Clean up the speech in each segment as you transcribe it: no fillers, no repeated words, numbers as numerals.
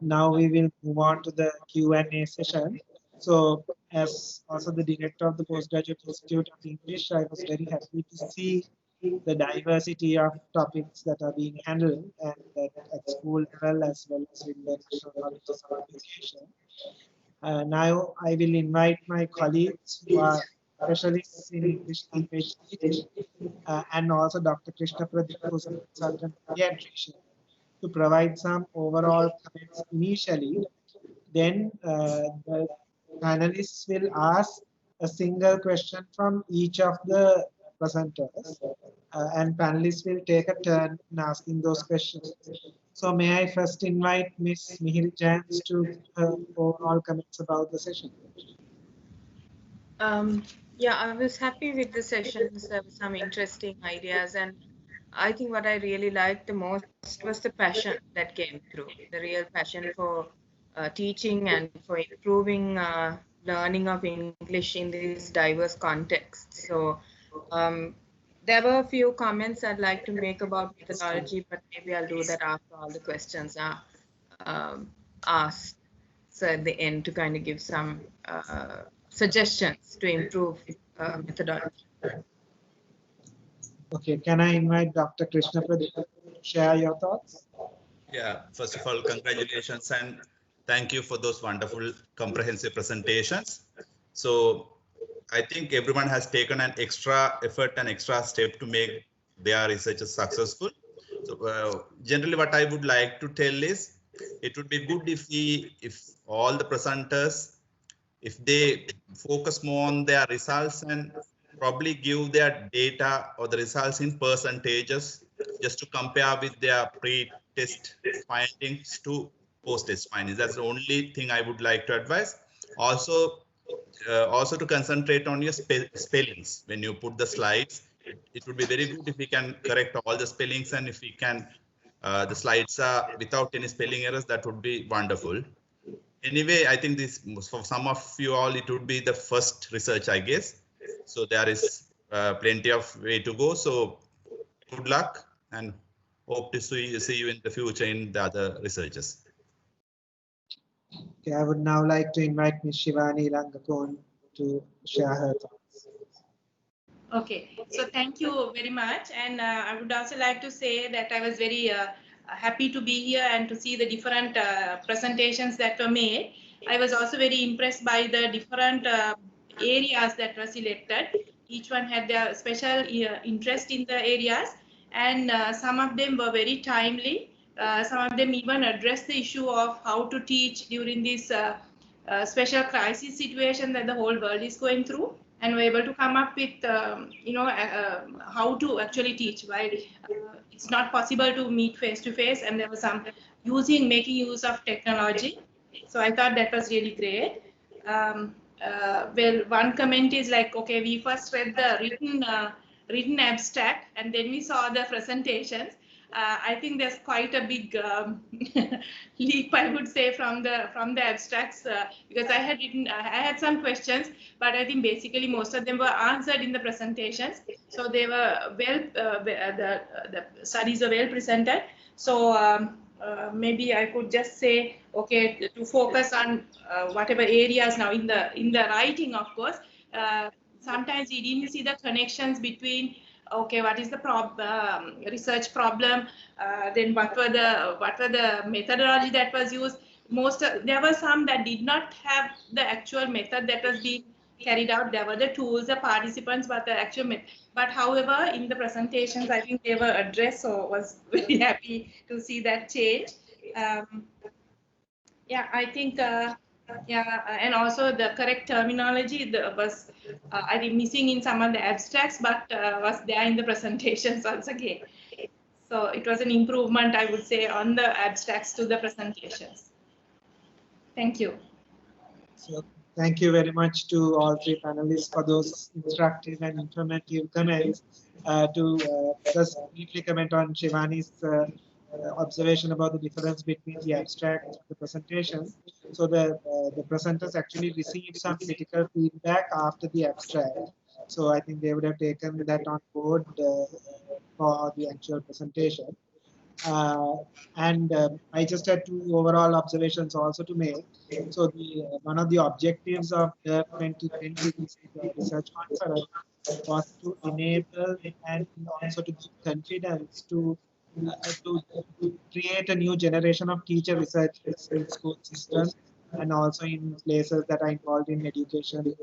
Now we will move on to the Q&A session. So as also the director of the Postgraduate Institute of English, I was very happy to see the diversity of topics that are being handled and that at school level as well as with the National Colleges of Education. Now I will invite my colleagues who are specialists in English language teaching and also Dr. Krishna Pradeep, who is a consultant pediatrician, to provide some overall comments initially. Then the panelists will ask a single question from each of the presenters, and panelists will take a turn in asking those questions. So may I first invite Ms. Mihir Jans to give her overall comments about the session. Yeah, I was happy with the sessions. There were some interesting ideas, and I think what I really liked the most was the passion that came through, the real passion for teaching and for improving learning of English in this diverse context. So there were a few comments I'd like to make about methodology, but maybe I'll do that after all the questions are asked. So at the end to kind of give some suggestions to improve methodology. Okay, can I invite Dr. Krishna Pradeep to share your thoughts? Yeah, first of all, congratulations and thank you for those wonderful comprehensive presentations. So I think everyone has taken an extra effort and extra step to make their researches successful. So generally what I would like to tell is it would be good if all the presenters, if they focus more on their results and probably give their data or the results in percentages just to compare with their pre-test findings to post-test findings. That's the only thing I would like to advise. Also to concentrate on your spellings when you put the slides. It would be very good if we can correct all the spellings, and if we can the slides are without any spelling errors, that would be wonderful. Anyway, I think this for some of you all it would be the first research, I guess. So there is plenty of way to go. So good luck and hope to see you in the future in the other researches. Okay, I would now like to invite Ms. Shivani Rangakon to share her thoughts. Okay, so thank you very much. And I would also like to say that I was very happy to be here and to see the different presentations that were made. I was also very impressed by the different areas that were selected. Each one had their special interest in the areas, and some of them were very timely. Some of them even addressed the issue of how to teach during this special crisis situation that the whole world is going through, and we're able to come up with how to actually teach while it's not possible to meet face to face, and there was some making use of technology. So I thought that was really great. Well, one comment is like, okay, we first read the written abstract and then we saw the presentations. I think there's quite a big leap, I would say, from the abstracts, because I had some questions, but I think basically most of them were answered in the presentations. So they were the studies are well presented. So maybe I could just say, okay, to focus on whatever areas now in the writing, of course. Sometimes we didn't see the connections between, okay, what is the research problem, then what were the methodology that was used. There were some that did not have the actual method that was being carried out. There were the tools, the participants, but the actual method. But however, in the presentations, I think they were addressed, so I was very happy to see that change. Yeah, I think, and also the correct terminology was, I think, missing in some of the abstracts, but was there in the presentations once again. So it was an improvement, I would say, on the abstracts to the presentations. Thank you. So thank you very much to all three panelists for those instructive and informative comments. To just briefly comment on Shivani's observation about the difference between the abstract and the presentation. So the presenters actually received some critical feedback after the abstract. So I think they would have taken that on board for the actual presentation. And I just had two overall observations also to make. So the one of the objectives of the 2020 research conference was to enable and also to give confidence to create a new generation of teacher researchers in school systems and also in places that are involved in education,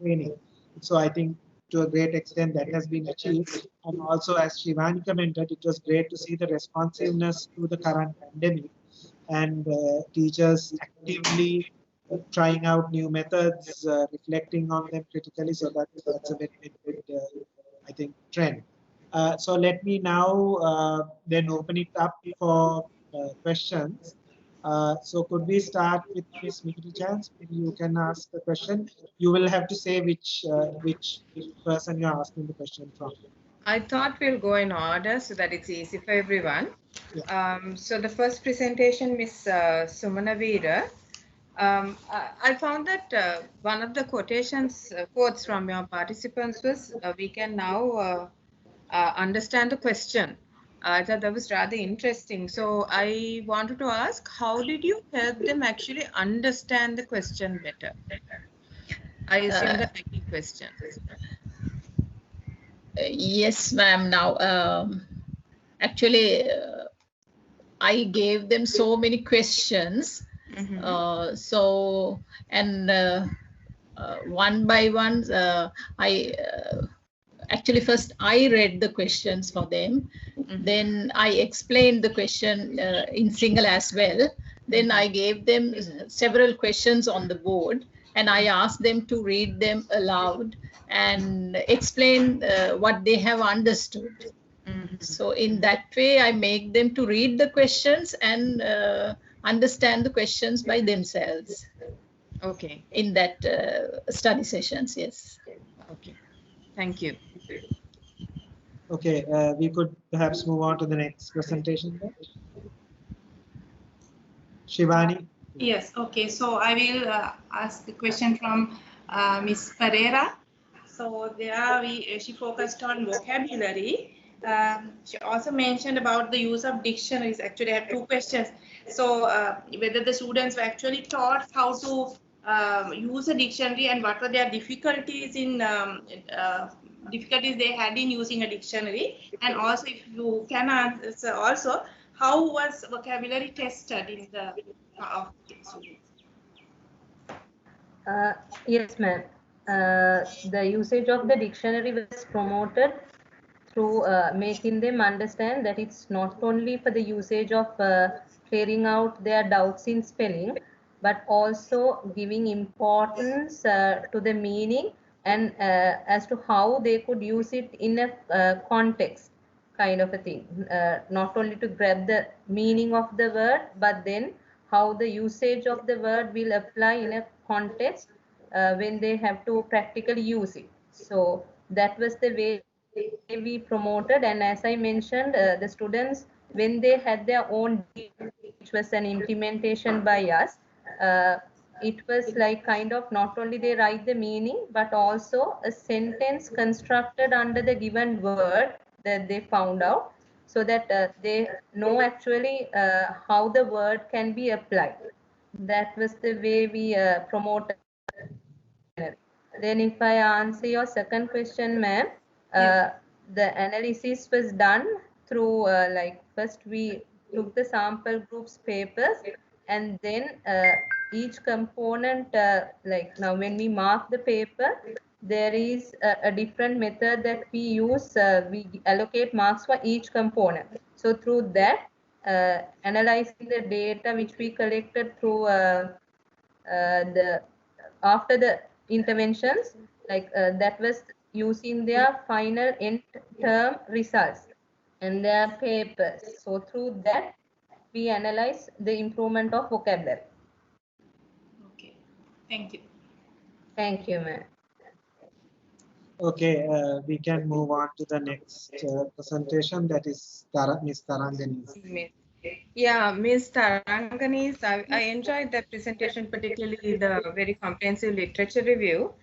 training. So I think to a great extent that has been achieved. And also, as Shivani commented, it was great to see the responsiveness to the current pandemic and teachers actively trying out new methods, reflecting on them critically. So that's a very, very good, I think, trend. So let me now then open it up for questions. So could we start with Ms. Mihri Chance? Maybe you can ask the question. You will have to say which person you're asking the question from. I thought we'll go in order so that it's easy for everyone. Yeah. So the first presentation, Ms. Sumana Veera. I found that one of the quotes from your participants was, we can now understand the question. I thought that was rather interesting. So I wanted to ask, how did you help them actually understand the question better? I assume the IT question. Yes, ma'am. Now, actually, I gave them so many questions. So, and one by one, actually first I read the questions for them. Then I explained the question in Sinhala as well. Then I gave them several questions on the board and I asked them to read them aloud and explain what they have understood. So in that way, I make them to read the questions and understand the questions by themselves. Okay. In that study sessions, yes. Okay. Thank you. Okay, we could perhaps move on to the next presentation then. Shivani. Yes, okay. So I will ask the question from Ms. Pereira. So there she focused on vocabulary. She also mentioned about the use of dictionaries. Actually, I have two questions. So whether the students were actually taught how to use a dictionary and what were their difficulties difficulties they had in using a dictionary, and also if you can answer also how was vocabulary tested in the students. Yes, ma'am. The usage of the dictionary was promoted through making them understand that it's not only for the usage of clearing out their doubts in spelling, but also giving importance to the meaning and as to how they could use it in a context kind of a thing. Not only to grab the meaning of the word, but then how the usage of the word will apply in a context when they have to practically use it. So that was the way we promoted, and as I mentioned, the students, when they had their own, which was an implementation by us, it was like kind of not only they write the meaning, but also a sentence constructed under the given word that they found out, so that they know actually how the word can be applied. That was the way we promoted. Then if I answer your second question, ma'am, the analysis was done through like first we took the sample groups papers, and then each component, like now when we mark the paper, there is a different method that we use. We allocate marks for each component. So through that, analyzing the data which we collected through after the interventions, like that was using their final end term results and their papers. So through that, we analyze the improvement of vocabulary. Okay, thank you. Thank you, ma'am. Okay, we can move on to the next presentation, that is Ms. Tarangani. Yeah, Ms. Taranganis, I enjoyed that presentation, particularly the very comprehensive literature review.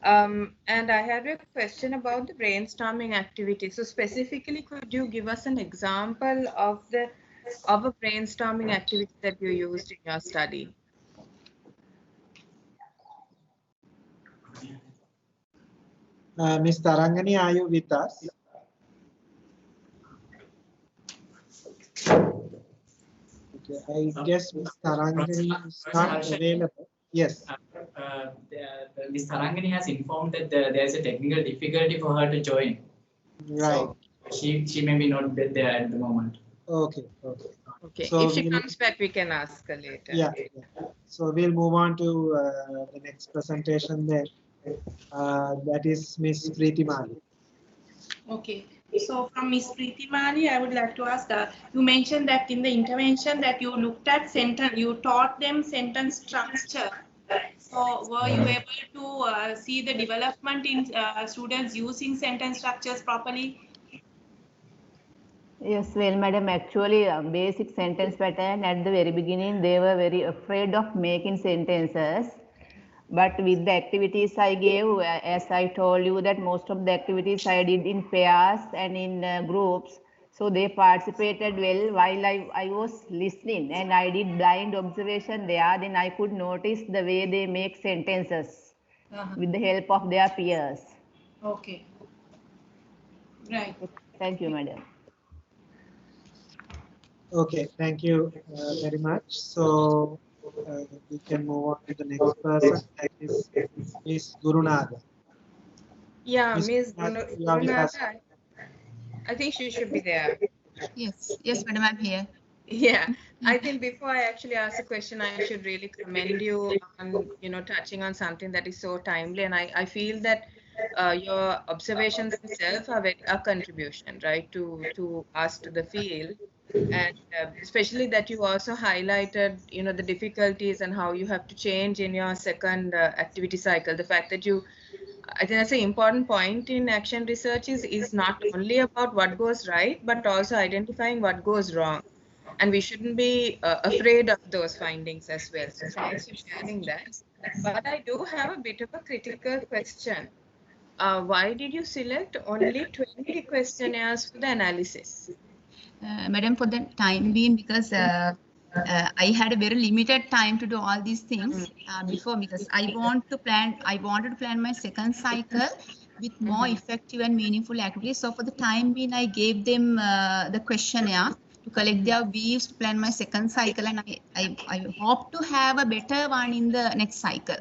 And I had a question about the brainstorming activity. So specifically, could you give us an example of a brainstorming activity that you used in your study? Ms. Tarangani, are you with us? Okay, I guess Ms. Tarangani is not available. Yes. Ms. Tarangani has informed that there is a technical difficulty for her to join. Right. So she may be not there at the moment. Okay. Okay. Okay. So If she we'll- comes back, we can ask her later. Yeah. So we'll move on to the next presentation then. That is Ms. Preeti Mali. Okay. So from Ms. Preeti Mali, I would like to ask, you mentioned that in the intervention that you looked at sentence, you taught them sentence structure. So were you able to see the development in students using sentence structures properly? Yes, well, madam, actually, basic sentence pattern at the very beginning, they were very afraid of making sentences. But with the activities I gave, as I told you, that most of the activities I did in pairs and in groups. So they participated well while I was listening, and I did blind observation there. Then I could notice the way they make sentences with the help of their peers. Okay. Right. Thank you, madam. Okay, thank you very much. So we can move on to the next person. That is Ms. Gurunaga. Yeah, Ms. Ms. Gurunaga, you are with us. Gurunatha, I think she should be there. Yes, madam, I'm here. Yeah, I think before I actually ask a question, I should really commend you on, touching on something that is so timely. And I feel that your observations itself are a contribution, right, to us, to the field. And especially that you also highlighted, the difficulties and how you have to change in your second activity cycle. The fact that I think that's an important point in action research is not only about what goes right, but also identifying what goes wrong. And we shouldn't be afraid of those findings as well. So thanks for sharing that. But I do have a bit of a critical question. Why did you select only 20 questionnaires for the analysis? Madam, for the time being, because I had a very limited time to do all these things before, because I wanted to plan my second cycle with more effective and meaningful activities. So for the time being, I gave them the questionnaire to collect their views to plan my second cycle, and I hope to have a better one in the next cycle.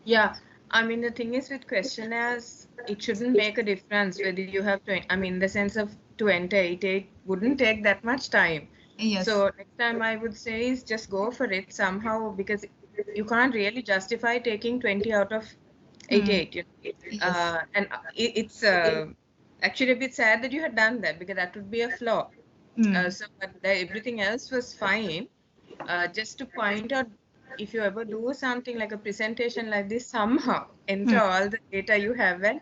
Yeah, I mean, the thing is with questionnaires, it shouldn't make a difference whether you have to, I mean, the sense of to enter it wouldn't take that much time. Yes. So next time I would say is just go for it somehow, because you can't really justify taking 20 out of 88. Yes. And it's actually a bit sad that you had done that, because that would be a flaw. But everything else was fine. Just to point out, if you ever do something like a presentation like this, somehow enter all the data you have and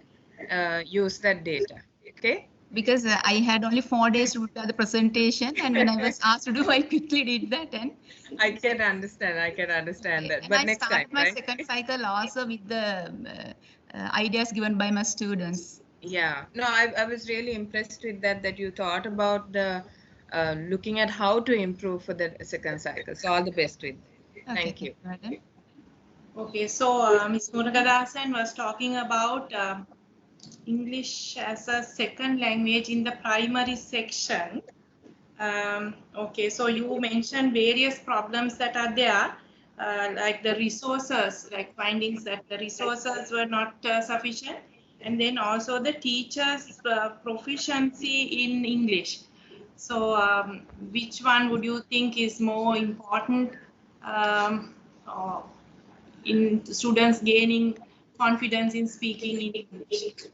use that data. Okay? Because I had only 4 days to prepare the presentation, and when I was asked to do, I quickly did that. And I can understand that. And But I next started time, my right? second cycle also with the ideas given by my students. Yeah. No, I was really impressed with that you thought about the looking at how to improve for the second cycle. So all the best with that. Thank you. Madam. Okay, so Ms. Murugadasan was talking about English as a second language in the primary section. Okay, so you mentioned various problems that are there, like the resources, like findings that the resources were not sufficient, and then also the teachers' proficiency in English. So which one would you think is more important in students gaining confidence in speaking in English,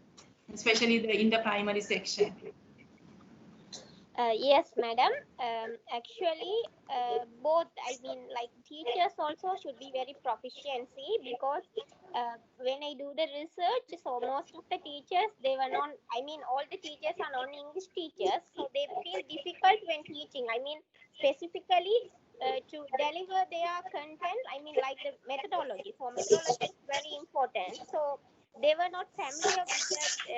especially in the primary section? Yes, madam. Actually, both, I mean, like teachers also should be very proficiency, because when I do the research, so most of the teachers, they were non, I mean, all the teachers are non-English teachers, so they feel difficult when teaching. I mean, specifically to deliver their content, I mean, like the methodology. So methodology is very important. So they were not familiar with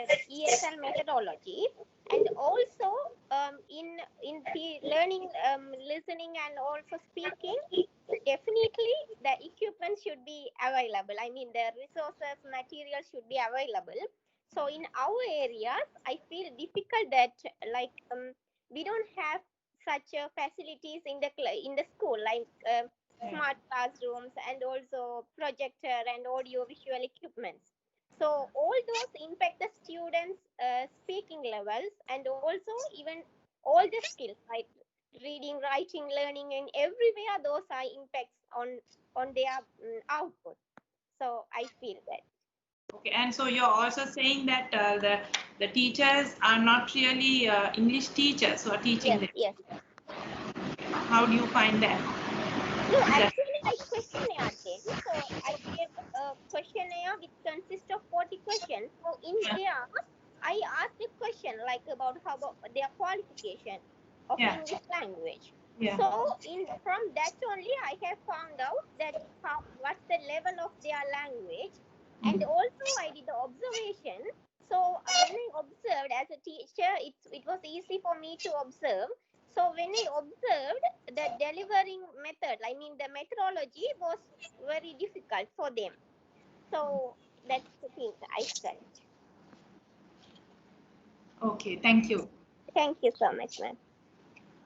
the ESL methodology. And also in learning listening and also speaking, definitely the equipment should be available. I mean, the resources, materials should be available. So in our areas, I feel difficult that like we don't have such facilities in the school, like smart classrooms and also projector and audio visual equipments. So all those impact the students' speaking levels, and also even all the skills like reading, writing, learning, and everywhere those are impacts on their output. So I feel that. Okay, and so you're also saying that the teachers are not really English teachers who are teaching them. Yes. How do you find that? No, actually I questionnaire them. So I gave a questionnaire which consists of 40 questions. So in there, I asked a question like about how about their qualification of English language. So from that only I have found out that what's the level of their language, and also I did the observation. So when I observed as a teacher, it was easy for me to observe. So when I observed the delivering method, I mean the methodology was very difficult for them. So that's the thing I felt. Okay, thank you. Thank you so much, ma'am.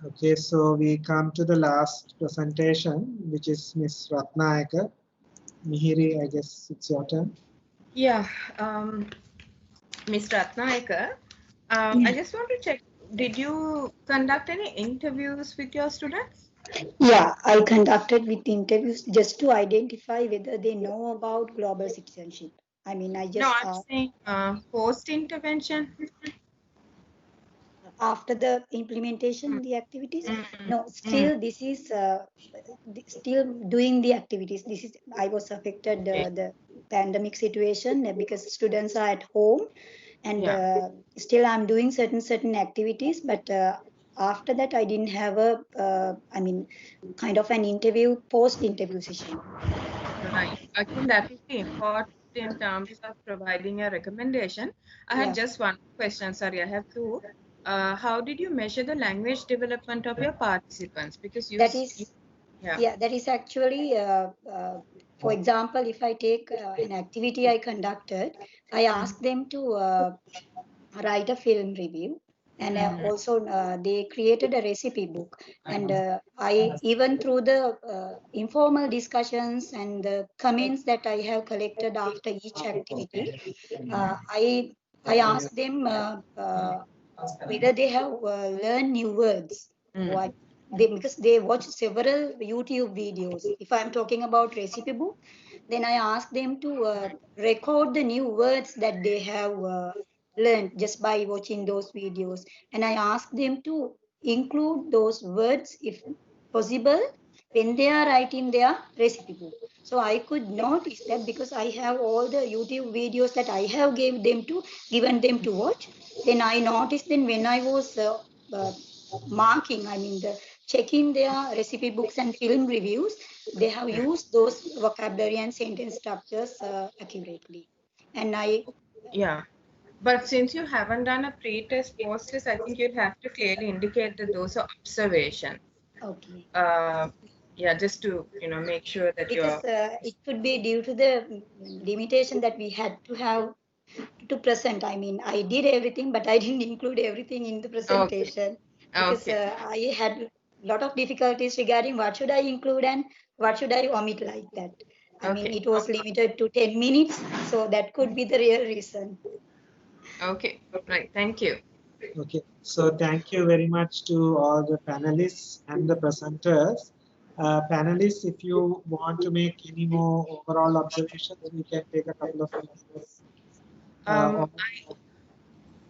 Okay, so we come to the last presentation, which is Ms. Ratnayaka. Mihiri, I guess it's your turn. Yeah, Ms. Ratnayaka, I just want to check, did you conduct any interviews with your students? Yeah, I conducted with interviews just to identify whether they know about global citizenship. I mean, I just... No, I'm saying post-intervention. After the implementation, the activities? No, still this is still doing the activities. This is, I was affected the pandemic situation because students are at home, and still I'm doing certain activities, but after that I didn't have a I mean kind of an interview, post-interview session. Right. I think that would be important in terms of providing a recommendation. I had just one question. Sorry, I have two. How did you measure the language development of your participants? Because you... That is... Yeah, that is actually, for example, if I take an activity I conducted, I asked them to write a film review, and also they created a recipe book. And I, even through the informal discussions and the comments that I have collected after each activity, I asked them whether they have learned new words. Because they watch several YouTube videos. If I'm talking about recipe book, then I ask them to record the new words that they have learned just by watching those videos. And I ask them to include those words, if possible, when they are writing their recipe book. So I could notice that because I have all the YouTube videos that I have given them to watch. Then I noticed then when I was marking, I mean checking their recipe books and film reviews, they have used those vocabulary and sentence structures accurately. And I... Yeah. But since you haven't done a pre-test, post-test, I think you'd have to clearly indicate that those are observations. Okay. Yeah, just to make sure that because it could be due to the limitation that we had to have to present. I mean, I did everything, but I didn't include everything in the presentation because I had a lot of difficulties regarding what should I include and what should I omit like that. I mean, it was limited to 10 minutes, so that could be the real reason. Okay, right. Thank you. Okay, so thank you very much to all the panelists and the presenters. Panelists, if you want to make any more overall observations, we can take a couple of minutes.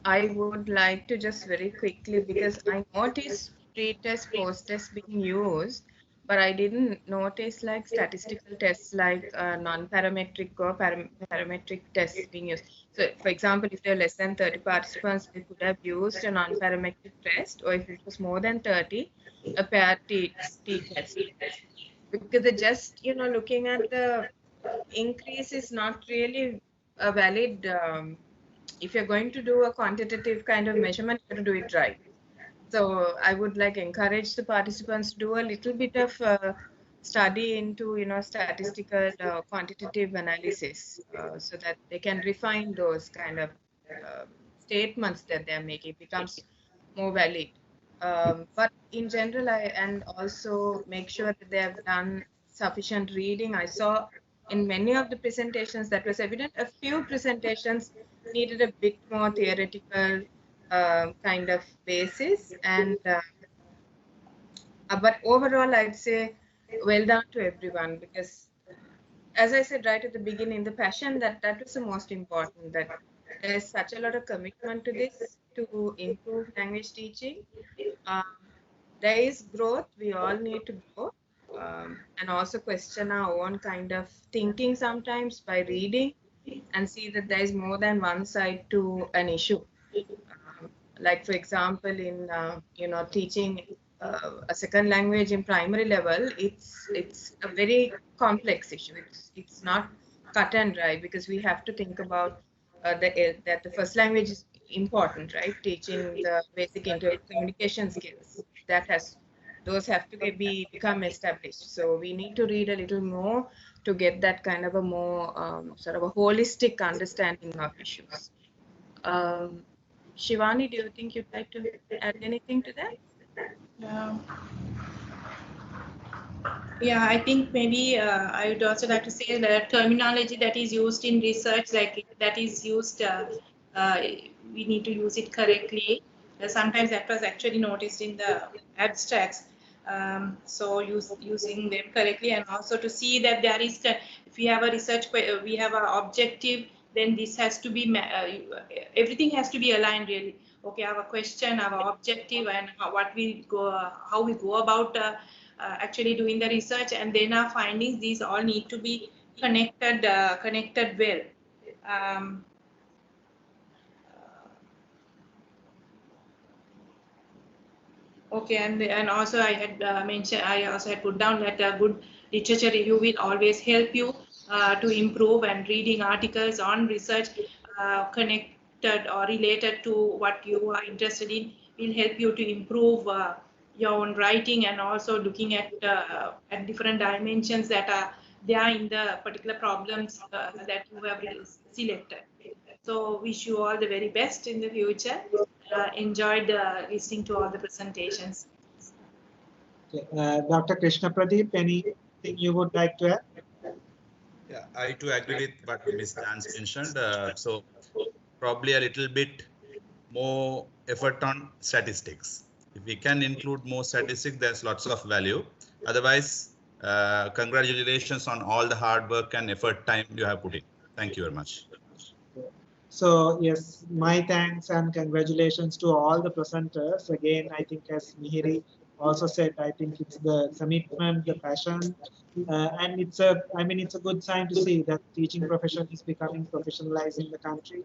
I would like to just very quickly, because I noticed pre-test, post-test being used, but I didn't notice like statistical tests like non-parametric or parametric tests being used. So for example, if there are less than 30 participants, they could have used a non-parametric test, or if it was more than 30, a paired t-test. Because just, looking at the increase is not really a valid, if you're going to do a quantitative kind of measurement, you have to do it right. So I would like encourage the participants to do a little bit of study into, statistical quantitative analysis, so that they can refine those kind of statements that they're making. It becomes more valid. But in general, and also make sure that they have done sufficient reading. I saw in many of the presentations that was evident. A few presentations needed a bit more theoretical kind of basis, and but overall, I'd say well done to everyone, because as I said right at the beginning, the passion, that was the most important. That there's such a lot of commitment to this to improve language teaching. There is growth. We all need to grow, and also question our own kind of thinking sometimes by reading and see that there is more than one side to an issue. Like for example, in teaching a second language in primary level, it's a very complex issue. It's not cut and dry, because we have to think about that the first language is important, right? Teaching the basic communication skills, those have to become established. So we need to read a little more to get that kind of a more sort of a holistic understanding of issues. Shivani, do you think you'd like to add anything to that? Yeah, I think maybe I would also like to say that terminology that is used in research, like that is used, we need to use it correctly. Sometimes that was actually noticed in the abstracts. So using them correctly, and also to see that there is, if we have a research, we have an objective, then this has to be, everything has to be aligned really. Okay, our question, our objective, and how we go about actually doing the research, and then our findings, these all need to be connected well. Okay, and also I had mentioned, I also had put down that a good literature review will always help you to improve, and reading articles on research connected or related to what you are interested in will help you to improve your own writing, and also looking at different dimensions that are there in the particular problems that you have selected. So wish you all the very best in the future. Enjoyed listening to all the presentations. Okay. Dr. Krishna Pradeep, anything you would like to add? Yeah, I too agree with what Ms. Dance mentioned. So probably a little bit more effort on statistics. If we can include more statistics, there's lots of value. Otherwise, congratulations on all the hard work and effort time you have put in. Thank you very much. So yes, my thanks and congratulations to all the presenters. Again, I think as Mihiri also said, I think it's the commitment, the passion, and it's a good sign to see that teaching profession is becoming professionalized in the country,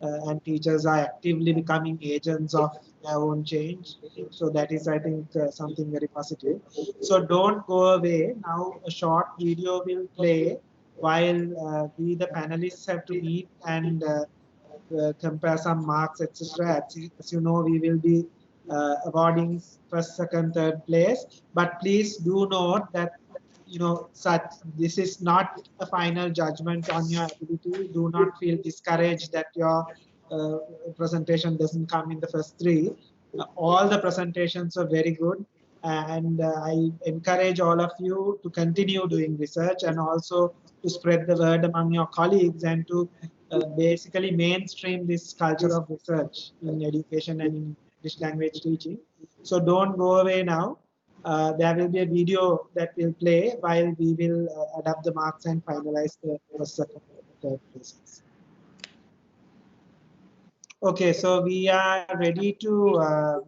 and teachers are actively becoming agents of their own change. So that is, I think, something very positive. So don't go away. Now a short video will play while we, the panelists, have to meet and compare some marks, etc. As you know, we will be awarding first, second, third place. But please do note that this is not a final judgment on your ability. Do not feel discouraged that your presentation doesn't come in the first three. All the presentations are very good, and I encourage all of you to continue doing research, and also to spread the word among your colleagues, and to basically mainstream this culture of research in education and in English language teaching. So don't go away now. There will be a video that will play while we will adapt the marks and finalize the first, second, third places. Okay, so we are ready to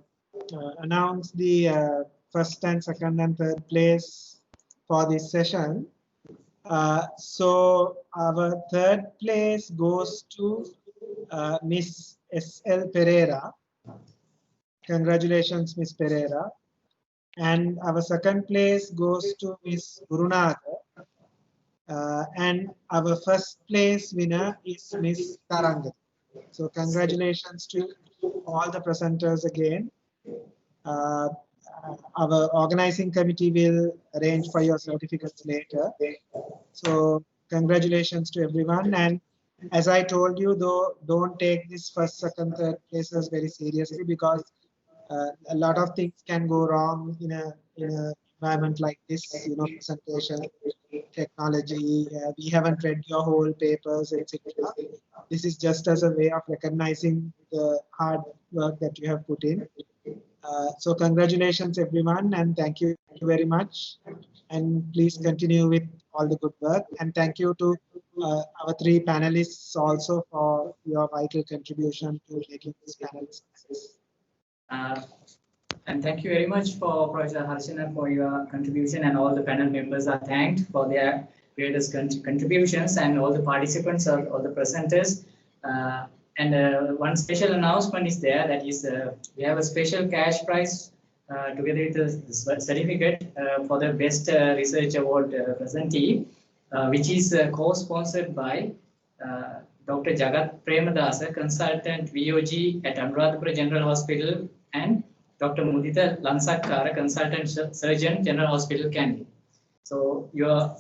announce the first and second and third place for this session. So our third place goes to Miss S.L. Pereira. Congratulations, Miss Pereira. And our second place goes to Miss Gurunagar. And our first place winner is Miss Taranga. So congratulations to all the presenters again. Our organizing committee will arrange for your certificates later. So congratulations to everyone. And as I told you, though, don't take this first, second, third places very seriously, because a lot of things can go wrong in a environment like this. You know, presentation, technology. We haven't read your whole papers, etc. This is just as a way of recognizing the hard work that you have put in. So congratulations, everyone, and thank you very much. And please continue with all the good work. And thank you to our three panelists also for your vital contribution to making this panel success. And thank you very much for Professor Harshana for your contribution, and all the panel members are thanked for their various contributions, and all the participants, all the presenters. And one special announcement is there, that is we have a special cash prize together with the certificate for the Best Research Award presentee, which is co-sponsored by Dr. Jagat Premadasa, Consultant VOG at Anuradhapura General Hospital, and Dr. Mudita Lansakara, Consultant Surgeon, General Hospital, Kandy. So your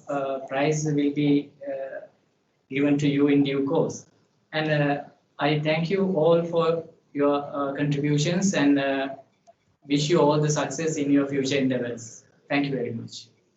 prize will be given to you in due course. And I thank you all for your contributions, and wish you all the success in your future endeavors. Thank you very much.